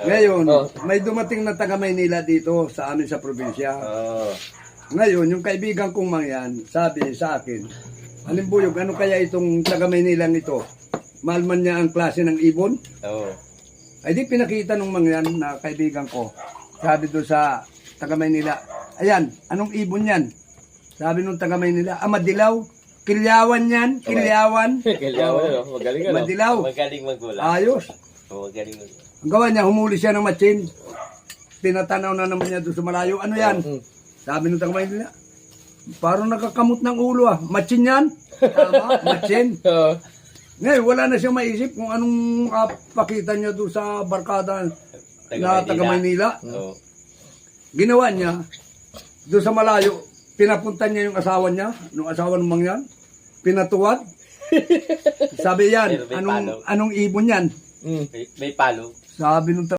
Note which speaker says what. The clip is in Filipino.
Speaker 1: Ngayon, may dumating na taga Maynila dito sa amin sa probinsya. Ngayon, yung kaibigan kong mangyan, sabi sa akin, Alimbuyog, ano kaya itong taga Maynilang ito? Mahal man niya ang klase ng ibon? Ay di pinakita nung mangyan na kaibigan ko. Sabi doon sa taga Maynila, ayan, anong ibon yan? Sabi nung taga Maynila, madilaw. Kilyawan yan, kilyawan.
Speaker 2: Kilyawan, magaling ano?
Speaker 1: Madilaw.
Speaker 2: Magaling magulang.
Speaker 1: Ayos.
Speaker 2: Magaling magulang.
Speaker 1: Ang gawa niya, humuli siya ng matsin. Tinatanaw na naman niya doon sa malayo. Ano yan? Sabi nung taga Maynila, parang nakakamot ng ulo Matsin yan? Tama, matsin. Ngayon, wala na siyang maisip kung anong pakita niya doon sa barkada na taga Maynila. Ginawa niya, doon sa malayo, pinapunta niya yung asawa niya, nung asawa ng mangyan, pinatuwad. Sabi yan, anong ibon yan?
Speaker 2: May palo.
Speaker 1: Sabi nung